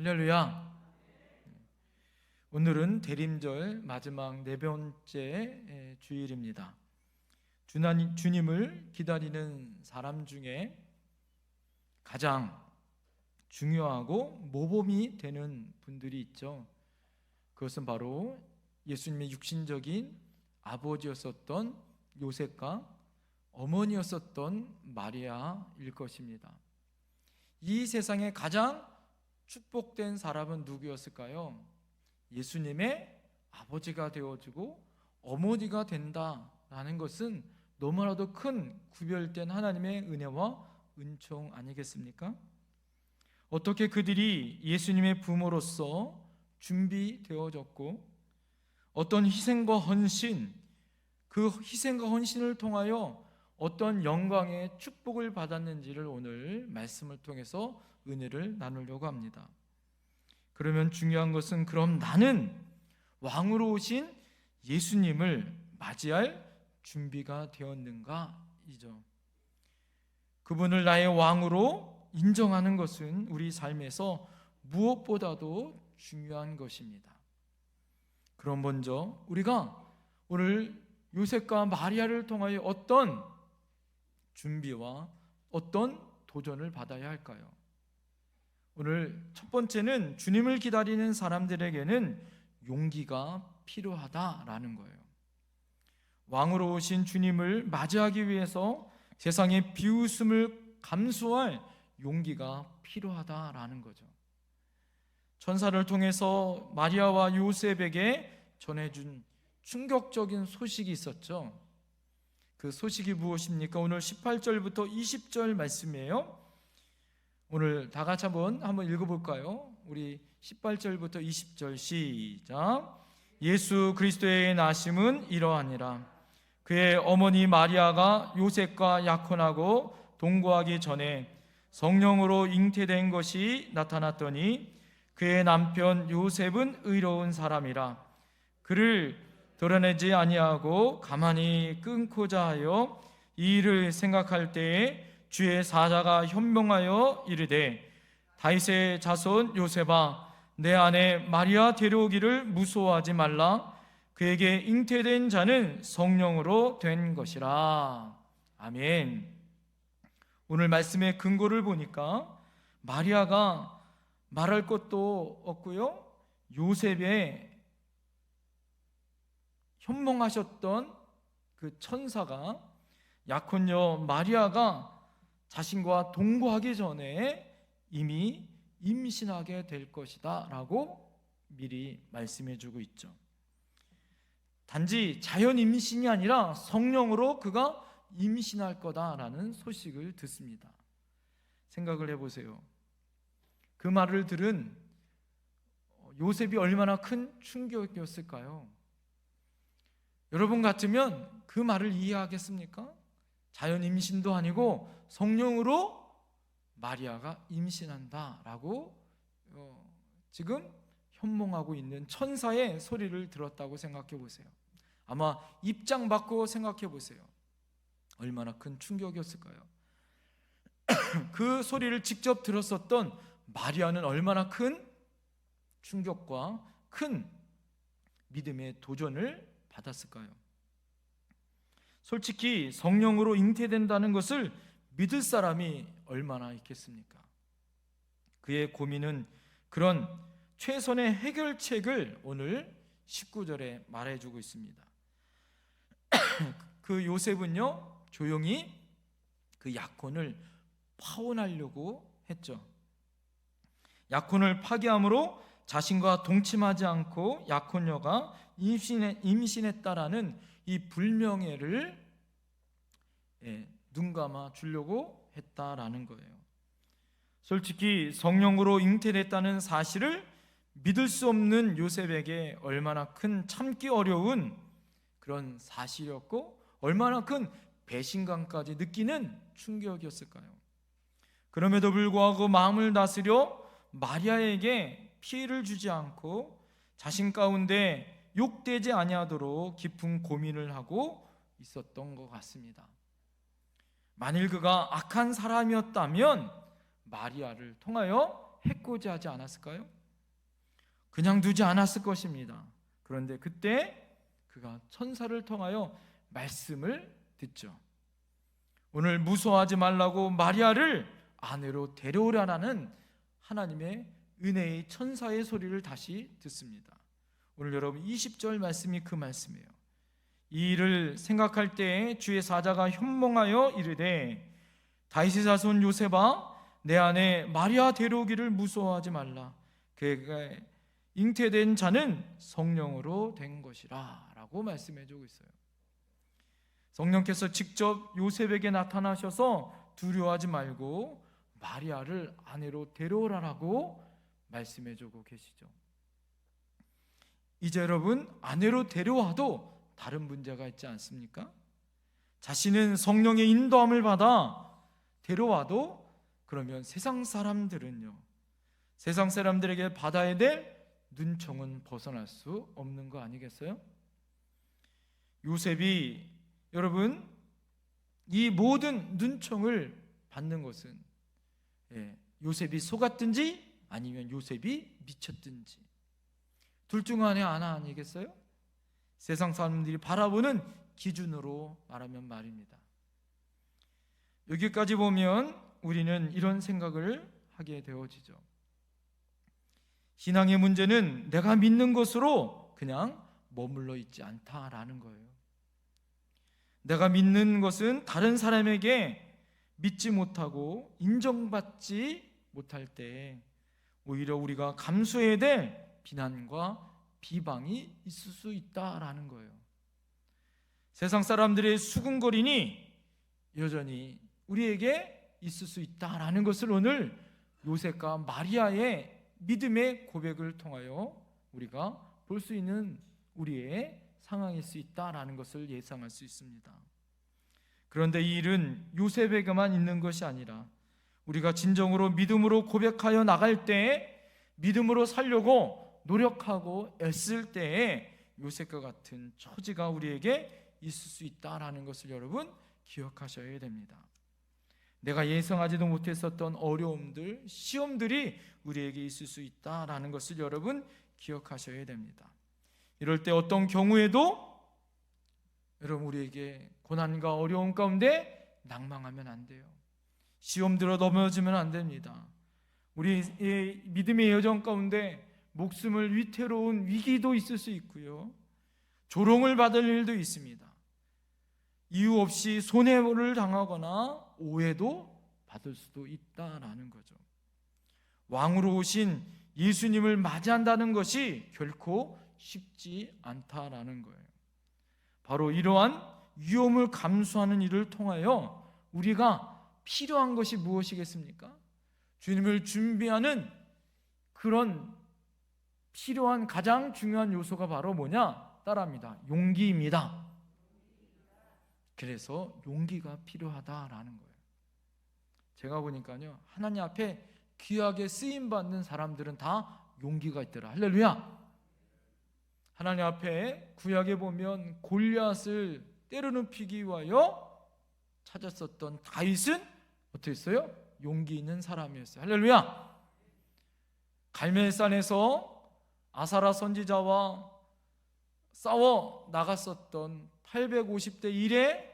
할렐루야. 오늘은 대림절 마지막 네 번째 주일입니다. 주님을 기다리는 사람 중에 가장 중요하고 모범이 되는 분들이 있죠. 그것은 바로 예수님의 육신적인 아버지였었던 요셉과 어머니였었던 마리아일 것입니다. 이 세상에 가장 축복된 사람은 누구였을까요? 예수님의 아버지가 되어주고 어머니가 된다라는 것은 너무나도 큰 구별된 하나님의 은혜와 은총 아니겠습니까? 어떻게 그들이 예수님의 부모로서 준비되어졌고 어떤 희생과 헌신, 그 희생과 헌신을 통하여 어떤 영광의 축복을 받았는지를 오늘 말씀을 통해서 은혜를 나누려고 합니다. 그러면 중요한 것은 그럼 나는 왕으로 오신 예수님을 맞이할 준비가 되었는가이죠. 그분을 나의 왕으로 인정하는 것은 우리 삶에서 무엇보다도 중요한 것입니다. 그럼 먼저 우리가 오늘 요셉과 마리아를 통하여 어떤 준비와 어떤 도전을 받아야 할까요? 오늘 첫 번째는 주님을 기다리는 사람들에게는 용기가 필요하다라는 거예요. 왕으로 오신 주님을 맞이하기 위해서 세상의 비웃음을 감수할 용기가 필요하다라는 거죠. 천사를 통해서 마리아와 요셉에게 전해준 충격적인 소식이 있었죠. 그 소식이 무엇입니까? 오늘 18절부터 20절 말씀이에요. 오늘 다 같이 한번 읽어볼까요? 우리 18절부터 20절 시작. 예수 그리스도의 나심은 이러하니라. 그의 어머니 마리아가 요셉과 약혼하고 동거하기 전에 성령으로 잉태된 것이 나타났더니 그의 남편 요셉은 의로운 사람이라 그를 드러내지 아니하고 가만히 끊고자 하여 이 일을 생각할 때에 주의 사자가 현명하여 이르되 다윗의 자손 요셉아 내 아내 마리아 데려오기를 무서워하지 말라. 그에게 잉태된 자는 성령으로 된 것이라. 아멘. 오늘 말씀의 근거를 보니까 마리아가 말할 것도 없고요, 요셉의 현몽하셨던 그 천사가 약혼녀 마리아가 자신과 동거하기 전에 이미 임신하게 될 것이다 라고 미리 말씀해 주고 있죠. 단지 자연 임신이 아니라 성령으로 그가 임신할 거다라는 소식을 듣습니다. 생각을 해보세요. 그 말을 들은 요셉이 얼마나 큰 충격이었을까요? 여러분 같으면 그 말을 이해하겠습니까? 자연 임신도 아니고 성령으로 마리아가 임신한다라고 지금 현몽하고 있는 천사의 소리를 들었다고 생각해 보세요. 아마 입장 바꾸고 생각해 보세요. 얼마나 큰 충격이었을까요? 그 소리를 직접 들었었던 마리아는 얼마나 큰 충격과 큰 믿음의 도전을 받았을까요? 솔직히 성령으로 잉태된다는 것을 믿을 사람이 얼마나 있겠습니까? 그의 고민은 그런 최선의 해결책을 오늘 19절에 말해주고 있습니다. 그 요셉은요, 조용히 그 약혼을 파혼하려고 했죠. 약혼을 파기함으로 자신과 동침하지 않고 약혼녀가 임신했다라는 이 불명예를 눈감아 주려고 했다라는 거예요. 솔직히 성령으로 잉태됐다는 사실을 믿을 수 없는 요셉에게 얼마나 큰 참기 어려운 그런 사실이었고 얼마나 큰 배신감까지 느끼는 충격이었을까요? 그럼에도 불구하고 마음을 다스려 마리아에게 피해를 주지 않고 자신 가운데 욕되지 아니하도록 깊은 고민을 하고 있었던 것 같습니다. 만일 그가 악한 사람이었다면 마리아를 통하여 해코지 하지 않았을까요? 그냥 두지 않았을 것입니다. 그런데 그때 그가 천사를 통하여 말씀을 듣죠. 오늘 무서워하지 말라고 마리아를 아내로 데려오라는 하나님의 은혜의 천사의 소리를 다시 듣습니다. 오늘 여러분 20절 말씀이 그 말씀이에요. 이 일을 생각할 때에 주의 사자가 현몽하여 이르되 다윗의 자손 요셉아 내 아내 마리아 데려오기를 무서워하지 말라. 그가 잉태된 자는 성령으로 된 것이라 라고 말씀해주고 있어요. 성령께서 직접 요셉에게 나타나셔서 두려워하지 말고 마리아를 아내로 데려오라라고 말씀해주고 계시죠. 이제 여러분 아내로 데려와도 다른 문제가 있지 않습니까? 자신은 성령의 인도함을 받아 데려와도 그러면 세상 사람들은요, 세상 사람들에게 받아야 될 눈총은 벗어날 수 없는 거 아니겠어요? 요셉이 여러분 이 모든 눈총을 받는 것은 요셉이 속았든지 아니면 요셉이 미쳤든지 둘 중 하나 아니겠어요? 세상 사람들이 바라보는 기준으로 말하면 말입니다. 여기까지 보면 우리는 이런 생각을 하게 되어지죠. 신앙의 문제는 내가 믿는 것으로 그냥 머물러 있지 않다라는 거예요. 내가 믿는 것은 다른 사람에게 믿지 못하고 인정받지 못할 때 오히려 우리가 감수해야 될 비난과 비방이 있을 수 있다라는 거예요. 세상 사람들의 수군거리니 여전히 우리에게 있을 수 있다라는 것을 오늘 요셉과 마리아의 믿음의 고백을 통하여 우리가 볼 수 있는 우리의 상황일 수 있다라는 것을 예상할 수 있습니다. 그런데 이 일은 요셉에게만 있는 것이 아니라 우리가 진정으로 믿음으로 고백하여 나갈 때에 믿음으로 살려고 노력하고 애쓸 때에 요셉과 같은 처지가 우리에게 있을 수 있다라는 것을 여러분 기억하셔야 됩니다. 내가 예상하지도 못했었던 어려움들, 시험들이 우리에게 있을 수 있다라는 것을 여러분 기억하셔야 됩니다. 이럴 때 어떤 경우에도 여러분 우리에게 고난과 어려움 가운데 낭망하면 안 돼요. 시험 들어 넘어지면 안 됩니다. 우리의 믿음의 여정 가운데 목숨을 위태로운 위기도 있을 수 있고요, 조롱을 받을 일도 있습니다. 이유 없이 손해를 당하거나 오해도 받을 수도 있다라는 거죠. 왕으로 오신 예수님을 맞이한다는 것이 결코 쉽지 않다라는 거예요. 바로 이러한 위험을 감수하는 일을 통하여 우리가 필요한 것이 무엇이겠습니까? 주님을 준비하는 그런 필요한 가장 중요한 요소가 바로 뭐냐? 따라합니다. 용기입니다. 그래서 용기가 필요하다라는 거예요. 제가 보니까요, 하나님 앞에 귀하게 쓰임받는 사람들은 다 용기가 있더라. 할렐루야. 하나님 앞에 구약에 보면 골리앗을 때려눕히기 위하여 찾았었던 다윗은 어떻게 했어요? 용기 있는 사람이었어요. 할렐루야. 갈멜산에서 아사라 선지자와 싸워 나갔었던 850대 1의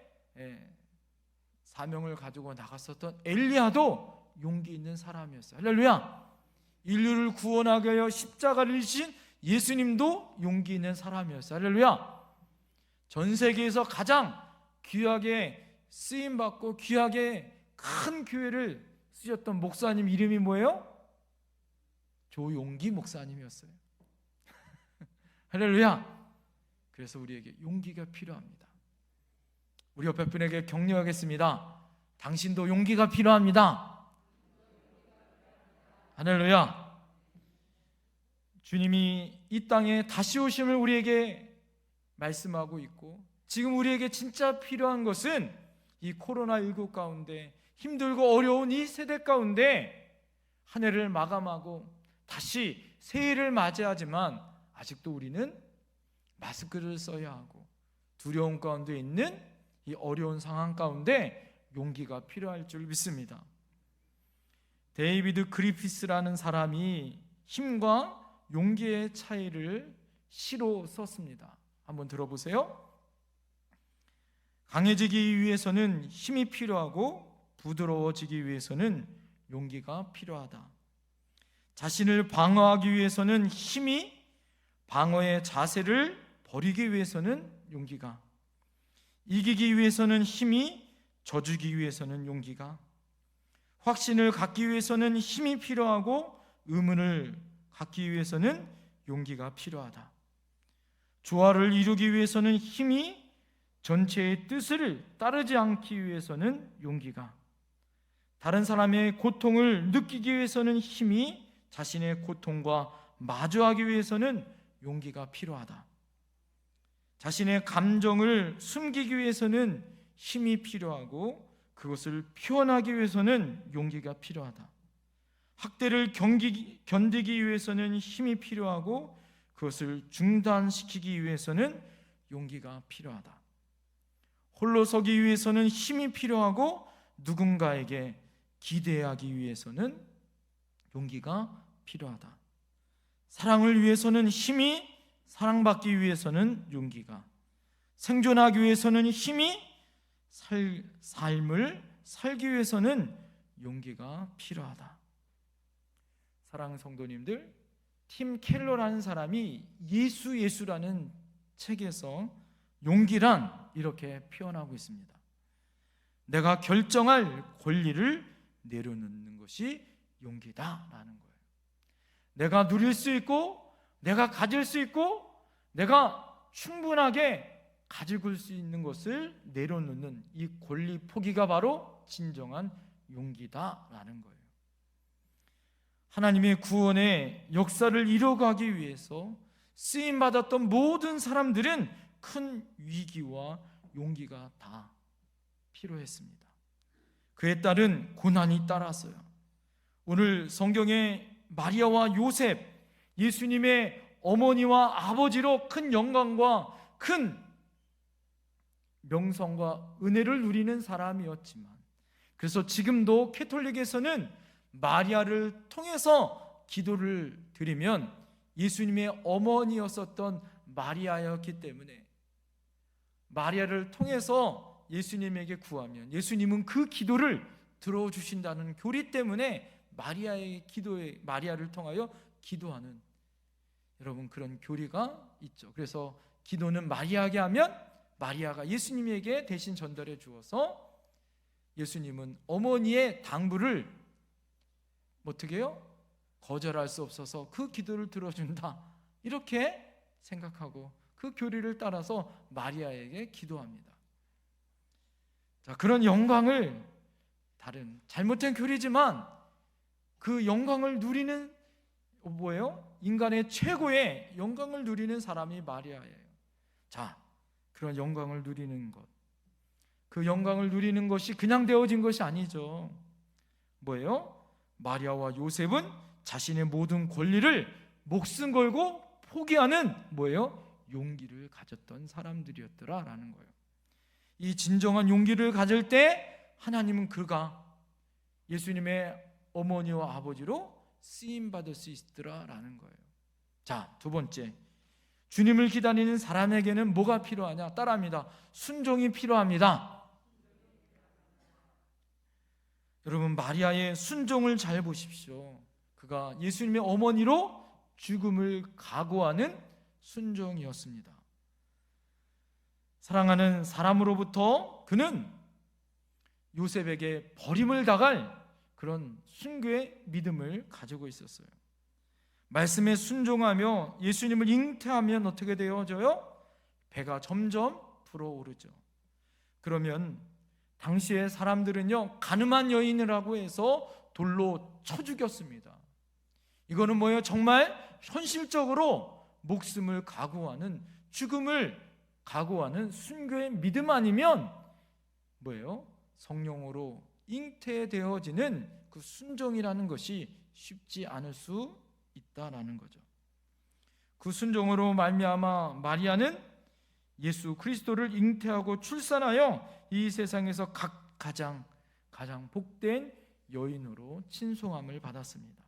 사명을 가지고 나갔었던 엘리야도 용기 있는 사람이었어요. 할렐루야. 인류를 구원하기 위하여 십자가를 지신 예수님도 용기 있는 사람이었어요. 할렐루야. 전 세계에서 가장 귀하게 쓰임받고 귀하게 큰 교회를 쓰셨던 목사님 이름이 뭐예요? 조용기 목사님이었어요. 할렐루야. 그래서 우리에게 용기가 필요합니다. 우리 옆에 분에게 격려하겠습니다. 당신도 용기가 필요합니다. 할렐루야. 주님이 이 땅에 다시 오심을 우리에게 말씀하고 있고, 지금 우리에게 진짜 필요한 것은 이 코로나19 가운데 힘들고 어려운 이 세대 가운데 한 해를 마감하고 다시 새해를 맞이하지만 아직도 우리는 마스크를 써야 하고 두려움 가운데 있는 이 어려운 상황 가운데 용기가 필요할 줄 믿습니다. 데이비드 그리피스라는 사람이 힘과 용기의 차이를 시로 썼습니다. 한번 들어보세요. 강해지기 위해서는 힘이 필요하고 부드러워지기 위해서는 용기가 필요하다. 자신을 방어하기 위해서는 힘이, 방어의 자세를 버리기 위해서는 용기가, 이기기 위해서는 힘이, 져주기 위해서는 용기가, 확신을 갖기 위해서는 힘이 필요하고 의문을 갖기 위해서는 용기가 필요하다. 조화를 이루기 위해서는 힘이, 전체의 뜻을 따르지 않기 위해서는 용기가, 다른 사람의 고통을 느끼기 위해서는 힘이, 자신의 고통과 마주하기 위해서는 용기가 필요하다. 자신의 감정을 숨기기 위해서는 힘이 필요하고 그것을 표현하기 위해서는 용기가 필요하다. 학대를 견디기 위해서는 힘이 필요하고 그것을 중단시키기 위해서는 용기가 필요하다. 홀로 서기 위해서는 힘이 필요하고 누군가에게 기대하기 위해서는 용기가 필요하다. 사랑을 위해서는 힘이, 사랑받기 위해서는 용기가, 생존하기 위해서는 힘이, 삶을 살기 위해서는 용기가 필요하다. 사랑하는 성도님들, 팀 켈러라는 사람이 예수라는 책에서 용기란 이렇게 표현하고 있습니다. 내가 결정할 권리를 내려놓는 것이 용기다라는 거예요. 내가 누릴 수 있고, 내가 가질 수 있고, 내가 충분하게 가지고 수 있는 것을 내려놓는 이 권리 포기가 바로 진정한 용기다라는 거예요. 하나님의 구원의 역사를 이뤄가기 위해서 쓰임받았던 모든 사람들은 큰 위기와 용기가 다 필요했습니다. 그에 따른 고난이 따랐어요. 오늘 성경에 마리아와 요셉, 예수님의 어머니와 아버지로 큰 영광과 큰 명성과 은혜를 누리는 사람이었지만, 그래서 지금도 캐톨릭에서는 마리아를 통해서 기도를 드리면 예수님의 어머니였었던 마리아였기 때문에 마리아를 통해서 예수님에게 구하면 예수님은 그 기도를 들어주신다는 교리 때문에 마리아를 통하여 기도하는, 여러분, 그런 교리가 있죠. 그래서 기도는 마리아에게 하면 마리아가 예수님에게 대신 전달해 주어서 예수님은 어머니의 당부를 어떻게 해요? 거절할 수 없어서 그 기도를 들어준다, 이렇게 생각하고 그 교리를 따라서 마리아에게 기도합니다. 자, 그런 영광을, 다른 잘못된 교리지만 그 영광을 누리는 뭐예요? 인간의 최고의 영광을 누리는 사람이 마리아예요. 자, 그런 영광을 누리는 것, 그 영광을 누리는 것이 그냥 되어진 것이 아니죠. 뭐예요? 마리아와 요셉은 자신의 모든 권리를 목숨 걸고 포기하는 뭐예요? 용기를 가졌던 사람들이었더라라는 거예요. 이 진정한 용기를 가질 때 하나님은 그가 예수님의 어머니와 아버지로 쓰임받을 수 있더라라는 거예요. 자, 두 번째, 주님을 기다리는 사람에게는 뭐가 필요하냐? 따라합니다. 순종이 필요합니다. 여러분, 마리아의 순종을 잘 보십시오. 그가 예수님의 어머니로 죽음을 각오하는 순종이었습니다. 사랑하는 사람으로부터 그는 요셉에게 버림을 당할 그런 순교의 믿음을 가지고 있었어요. 말씀에 순종하며 예수님을 잉태하면 어떻게 되어져요? 배가 점점 불어오르죠. 그러면 당시의 사람들은요, 가늠한 여인이라고 해서 돌로 쳐 죽였습니다. 이거는 뭐예요? 정말 현실적으로 목숨을 각오하는, 죽음을 각오하는 순교의 믿음 아니면 뭐예요? 성령으로 잉태되어지는 그 순종이라는 것이 쉽지 않을 수 있다라는 거죠. 그 순종으로 말미암아 마리아는 예수 그리스도를 잉태하고 출산하여 이 세상에서 가장 복된 여인으로 친송함을 받았습니다.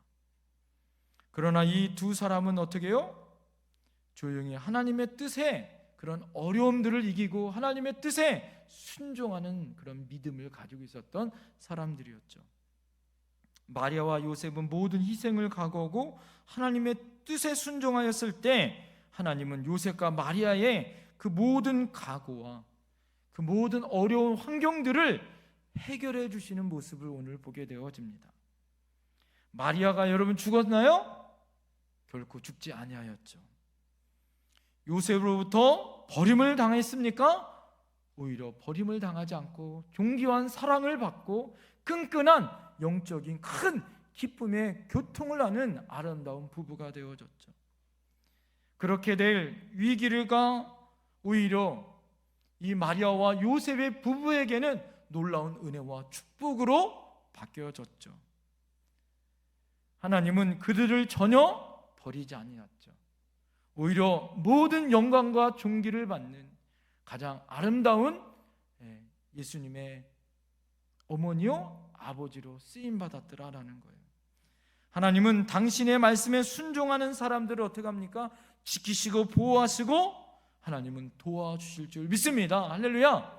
그러나 이 두 사람은 어떻게 해요? 조용히 하나님의 뜻에 그런 어려움들을 이기고 하나님의 뜻에 순종하는 그런 믿음을 가지고 있었던 사람들이었죠. 마리아와 요셉은 모든 희생을 각오하고 하나님의 뜻에 순종하였을 때 하나님은 요셉과 마리아의 그 모든 각오와 그 모든 어려운 환경들을 해결해 주시는 모습을 오늘 보게 되어집니다. 마리아가 여러분 죽었나요? 결코 죽지 아니하였죠. 요셉으로부터 버림을 당했습니까? 오히려 버림을 당하지 않고 존귀한 사랑을 받고 끈끈한 영적인 큰 기쁨의 교통을 하는 아름다운 부부가 되어졌죠. 그렇게 될 위기가 오히려 이 마리아와 요셉의 부부에게는 놀라운 은혜와 축복으로 바뀌어졌죠. 하나님은 그들을 전혀 버리지 아니했죠. 오히려 모든 영광과 존귀를 받는 가장 아름다운 예수님의 어머니요 아버지로 쓰임받았더라라는 거예요. 하나님은 당신의 말씀에 순종하는 사람들을 어떻게 합니까? 지키시고 보호하시고 하나님은 도와주실 줄 믿습니다. 할렐루야.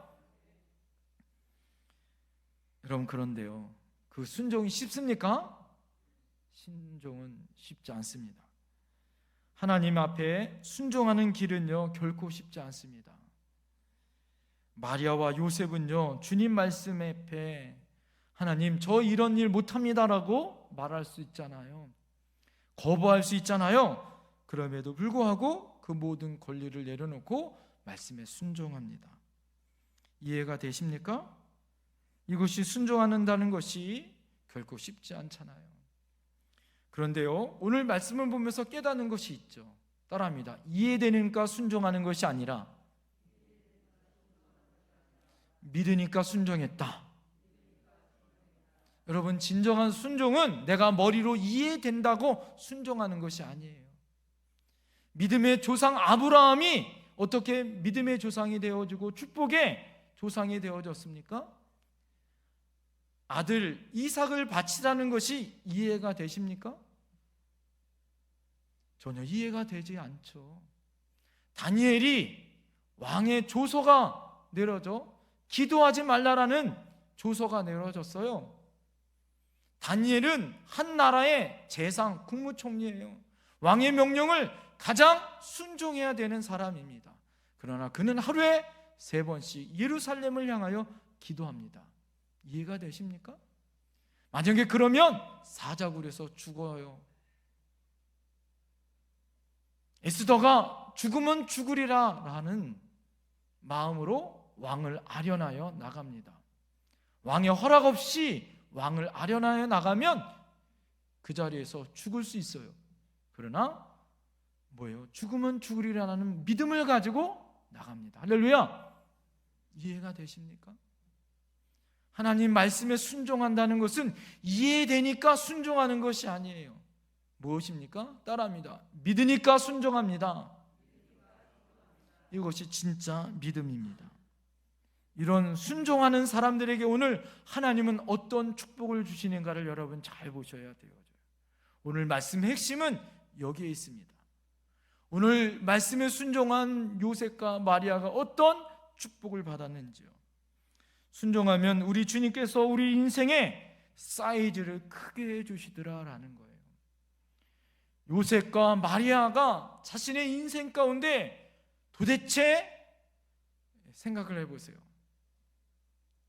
여러분, 그런데요, 그 순종이 쉽습니까? 순종은 쉽지 않습니다. 하나님 앞에 순종하는 길은요 결코 쉽지 않습니다. 마리아와 요셉은요 주님 말씀 앞에 하나님 저 이런 일 못합니다라고 말할 수 있잖아요. 거부할 수 있잖아요. 그럼에도 불구하고 그 모든 권리를 내려놓고 말씀에 순종합니다. 이해가 되십니까? 이것이 순종한다는 것이 결코 쉽지 않잖아요. 그런데요 오늘 말씀을 보면서 깨닫는 것이 있죠. 따라합니다. 이해되니까 순종하는 것이 아니라 믿으니까 순종했다. 여러분, 진정한 순종은 내가 머리로 이해된다고 순종하는 것이 아니에요. 믿음의 조상 아브라함이 어떻게 믿음의 조상이 되어지고 축복의 조상이 되어졌습니까? 아들 이삭을 바치라는 것이 이해가 되십니까? 전혀 이해가 되지 않죠. 다니엘이 왕의 조서가 내려져 기도하지 말라라는 조서가 내려졌어요. 다니엘은 한 나라의 재상 국무총리예요. 왕의 명령을 가장 순종해야 되는 사람입니다. 그러나 그는 하루에 3번씩 예루살렘을 향하여 기도합니다. 이해가 되십니까? 만약에 그러면 사자굴에서 죽어요. 에스더가 죽으면 죽으리라 라는 마음으로 왕을 아련하여 나갑니다. 왕의 허락 없이 왕을 아련하여 나가면 그 자리에서 죽을 수 있어요. 그러나 뭐예요? 죽으면 죽으리라는 믿음을 가지고 나갑니다. 할렐루야. 이해가 되십니까? 하나님 말씀에 순종한다는 것은 이해되니까 순종하는 것이 아니에요. 무엇입니까? 따라합니다. 믿으니까 순종합니다. 이것이 진짜 믿음입니다. 이런 순종하는 사람들에게 오늘 하나님은 어떤 축복을 주시는가를 여러분 잘 보셔야 돼요. 오늘 말씀의 핵심은 여기에 있습니다. 오늘 말씀에 순종한 요셉과 마리아가 어떤 축복을 받았는지요. 순종하면 우리 주님께서 우리 인생의 사이즈를 크게 해주시더라라는 거예요. 요셉과 마리아가 자신의 인생 가운데 도대체 생각을 해보세요.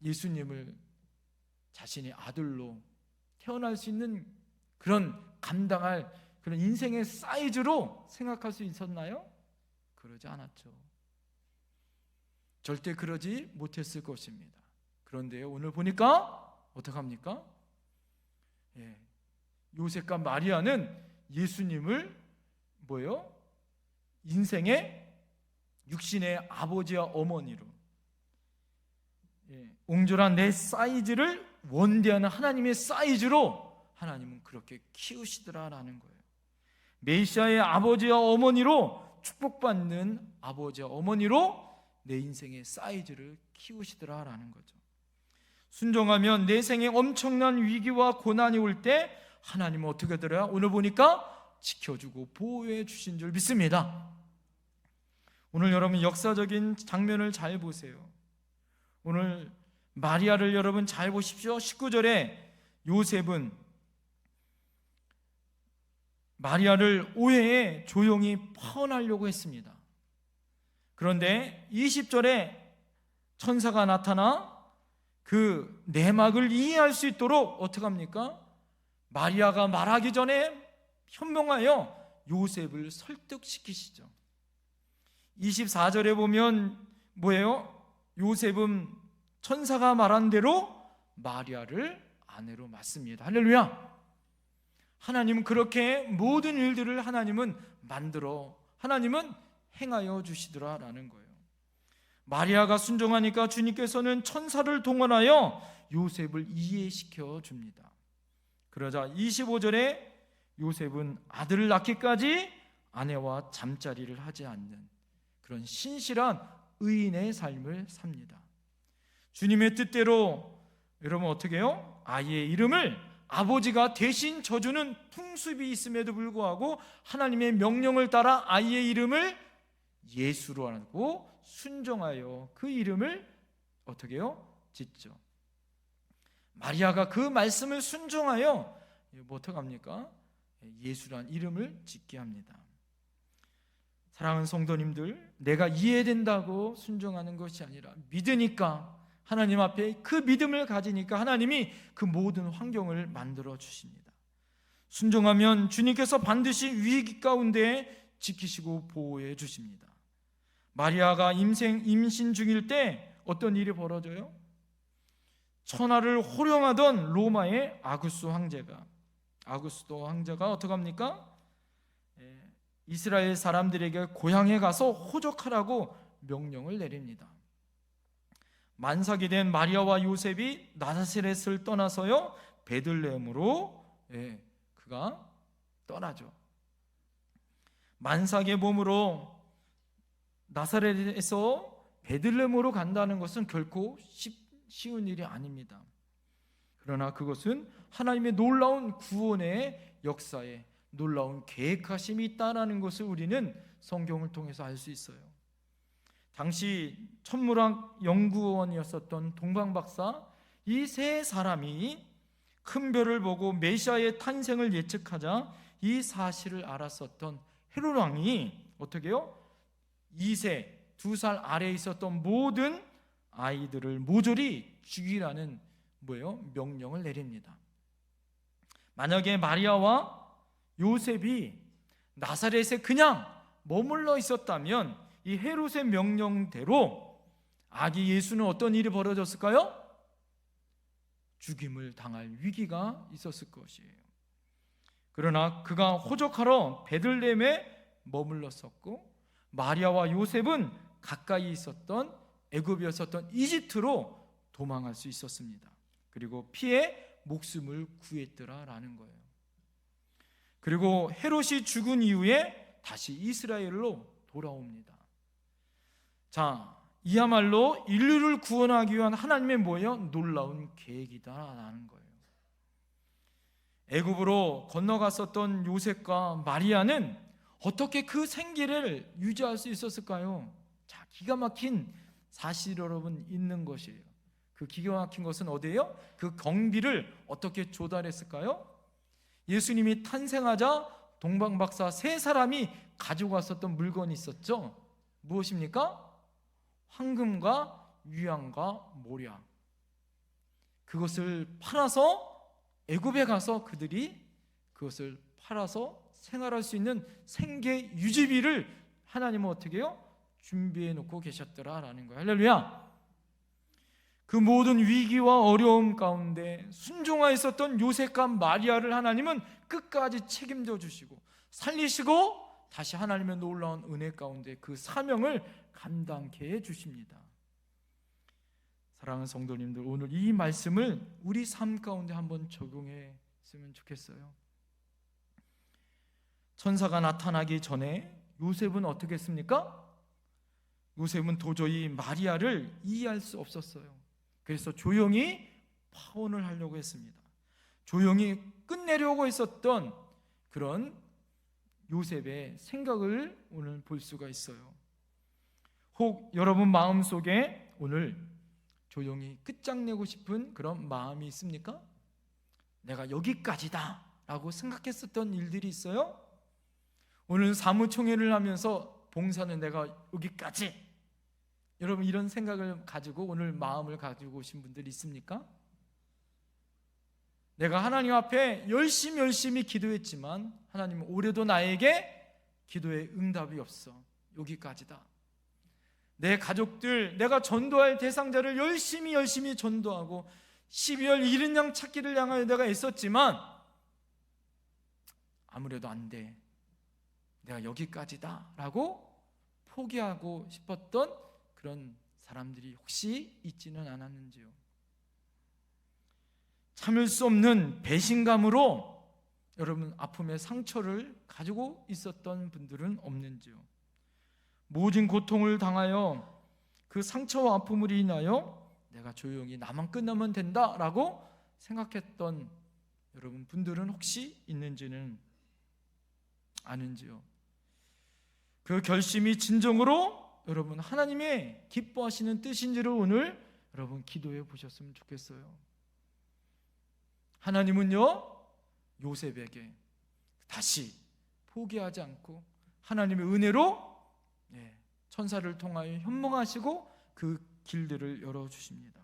예수님을 자신의 아들로 태어날 수 있는 그런 감당할 그런 인생의 사이즈로 생각할 수 있었나요? 그러지 않았죠. 절대 그러지 못했을 것입니다. 그런데 오늘 보니까 어떡합니까? 요셉과 마리아는 예수님을 뭐예요? 인생의 육신의 아버지와 어머니로 옹졸한 내 사이즈를 원대하는 하나님의 사이즈로 하나님은 그렇게 키우시더라라는 거예요. 메시아의 아버지와 어머니로 축복받는 아버지와 어머니로 내 인생의 사이즈를 키우시더라라는 거죠. 순종하면 내 생에 엄청난 위기와 고난이 올 때 하나님은 어떻게 들어요? 오늘 보니까 지켜주고 보호해 주신 줄 믿습니다. 오늘 여러분 역사적인 장면을 잘 보세요. 오늘 마리아를 여러분 잘 보십시오. 19절에 요셉은 마리아를 오해해 조용히 파혼하려고 했습니다. 그런데 20절에 천사가 나타나 그 내막을 이해할 수 있도록 어떻게 합니까? 마리아가 말하기 전에 현명하여 요셉을 설득시키시죠. 24절에 보면 뭐예요? 요셉은 천사가 말한 대로 마리아를 아내로 맞습니다. 할렐루야. 하나님은 그렇게 모든 일들을 하나님은 행하여 주시더라라는 거예요. 마리아가 순종하니까 주님께서는 천사를 동원하여 요셉을 이해시켜 줍니다. 그러자 25절에 요셉은 아들을 낳기까지 아내와 잠자리를 하지 않는 그런 신실한 의인의 삶을 삽니다. 주님의 뜻대로 여러분 어떻게 해요? 아이의 이름을 아버지가 대신 져주는 풍습이 있음에도 불구하고 하나님의 명령을 따라 아이의 이름을 예수로 하고 순종하여 그 이름을 어떻게 해요? 짓죠. 마리아가 그 말씀을 순종하여 어떻게 합니까? 예수란 이름을 짓게 합니다. 사랑하는 성도님들, 내가 이해된다고 순종하는 것이 아니라 믿으니까 하나님 앞에 그 믿음을 가지니까 하나님이 그 모든 환경을 만들어 주십니다. 순종하면 주님께서 반드시 위기 가운데 지키시고 보호해 주십니다. 마리아가 임신 중일 때 어떤 일이 벌어져요? 천하를 호령하던 로마의 아구스도 황제가 어떻게 합니까? 이스라엘 사람들에게 고향에 가서 호적하라고 명령을 내립니다. 만삭이 된 마리아와 요셉이 나사렛을 떠나서요 베들레헴으로 그가 떠나죠. 만삭의 몸으로 나사렛에서 베들레헴으로 간다는 것은 결코 쉬운 일이 아닙니다. 그러나 그것은 하나님의 놀라운 구원의 역사에 놀라운 계획하심이 있다는 것을 우리는 성경을 통해서 알 수 있어요. 당시 천문학 연구원이었었던 동방박사 이 세 사람이 큰 별을 보고 메시아의 탄생을 예측하자 이 사실을 알았었던 헤롯 왕이 어떻게 해요? 2세 2살 아래에 있었던 모든 아이들을 모조리 죽이라는 명령을 내립니다. 만약에 마리아와 요셉이 나사렛에 그냥 머물러 있었다면 이 헤롯의 명령대로 아기 예수는 어떤 일이 벌어졌을까요? 죽임을 당할 위기가 있었을 것이에요. 그러나 그가 호적하러 베들레헴에 머물렀었고 마리아와 요셉은 가까이 있었던 애굽이었었던 이집트로 도망할 수 있었습니다. 그리고 피해 목숨을 구했더라라는 거예요. 그리고 헤롯이 죽은 이후에 다시 이스라엘로 돌아옵니다. 자, 이야말로 인류를 구원하기 위한 하나님의 놀라운 계획이다라는 거예요. 애굽으로 건너갔었던 요셉과 마리아는 어떻게 그 생계를 유지할 수 있었을까요? 자, 기가 막힌 사실 여러분 있는 것이에요. 그 기가 막힌 것은 어디예요? 그 경비를 어떻게 조달했을까요? 예수님이 탄생하자 동방박사 세 사람이 가지고 왔었던 물건이 있었죠. 무엇입니까? 황금과 유향과 모략. 그것을 팔아서 애굽에 가서 그들이 그것을 팔아서 생활할 수 있는 생계 유지비를 하나님은 어떻게 해요? 준비해 놓고 계셨더라라는 거예요. 할렐루야. 그 모든 위기와 어려움 가운데 순종하였었던 요셉과 마리아를 하나님은 끝까지 책임져 주시고 살리시고 다시 하나님의 놀라운 은혜 가운데 그 사명을 감당케 해 주십니다. 사랑하는 성도님들, 오늘 이 말씀을 우리 삶 가운데 한번 적용했으면 좋겠어요. 천사가 나타나기 전에 요셉은 어떻게 했습니까? 요셉은 도저히 마리아를 이해할 수 없었어요. 그래서 조용히 파혼을 하려고 했습니다. 조용히 끝내려고 했었던 그런 요셉의 생각을 오늘 볼 수가 있어요. 혹 여러분 마음속에 오늘 조용히 끝장내고 싶은 그런 마음이 있습니까? 내가 여기까지다 라고 생각했었던 일들이 있어요? 오늘 사무총회를 하면서 봉사는 내가 여기까지, 여러분 이런 생각을 가지고 오늘 마음을 가지고 오신 분들이 있습니까? 내가 하나님 앞에 열심히 기도했지만 하나님은 올해도 나에게 기도의 응답이 없어. 여기까지다. 내 가족들, 내가 전도할 대상자를 열심히 전도하고 12월 잃은 양 찾기를 향하여 내가 애썼지만 아무래도 안 돼. 내가 여기까지다 라고 포기하고 싶었던 그런 사람들이 혹시 있지는 않았는지요? 참을 수 없는 배신감으로 여러분 아픔의 상처를 가지고 있었던 분들은 없는지요? 모진 고통을 당하여 그 상처와 아픔으로 인하여 내가 조용히 나만 끝나면 된다라고 생각했던 여러분 분들은 혹시 있는지는 아는지요? 그 결심이 진정으로 여러분 하나님의 기뻐하시는 뜻인지를 오늘 여러분 기도해 보셨으면 좋겠어요. 하나님은요 요셉에게 다시 포기하지 않고 하나님의 은혜로 천사를 통하여 현몽하시고 그 길들을 열어주십니다.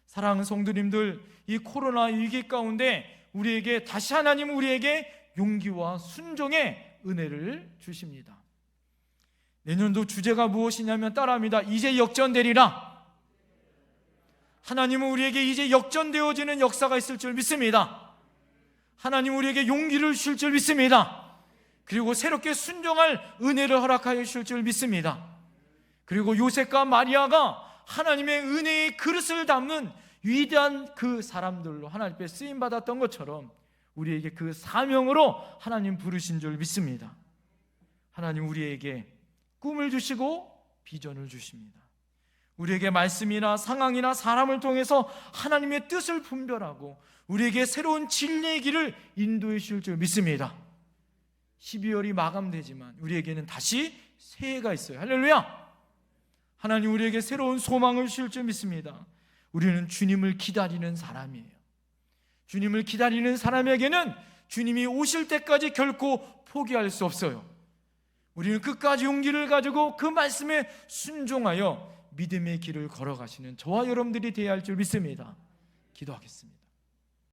사랑하는 성도님들, 이 코로나 위기 가운데 우리에게 다시 하나님은 우리에게 용기와 순종의 은혜를 주십니다. 내년도 주제가 무엇이냐면 따라합니다. 이제 역전되리라. 하나님은 우리에게 이제 역전되어지는 역사가 있을 줄 믿습니다. 하나님은 우리에게 용기를 주실 줄 믿습니다. 그리고 새롭게 순종할 은혜를 허락하여 주실 줄 믿습니다. 그리고 요셉과 마리아가 하나님의 은혜의 그릇을 담는 위대한 그 사람들로 하나님 앞에 쓰임받았던 것처럼 우리에게 그 사명으로 하나님 부르신 줄 믿습니다. 하나님 우리에게 꿈을 주시고 비전을 주십니다. 우리에게 말씀이나 상황이나 사람을 통해서 하나님의 뜻을 분별하고 우리에게 새로운 진리의 길을 인도해 주실 줄 믿습니다. 12월이 마감되지만 우리에게는 다시 새해가 있어요. 할렐루야! 하나님 우리에게 새로운 소망을 주실 줄 믿습니다. 우리는 주님을 기다리는 사람이에요. 주님을 기다리는 사람에게는 주님이 오실 때까지 결코 포기할 수 없어요. 우리는 끝까지 용기를 가지고 그 말씀에 순종하여 믿음의 길을 걸어가시는 저와 여러분들이 되어야 할 줄 믿습니다. 기도하겠습니다.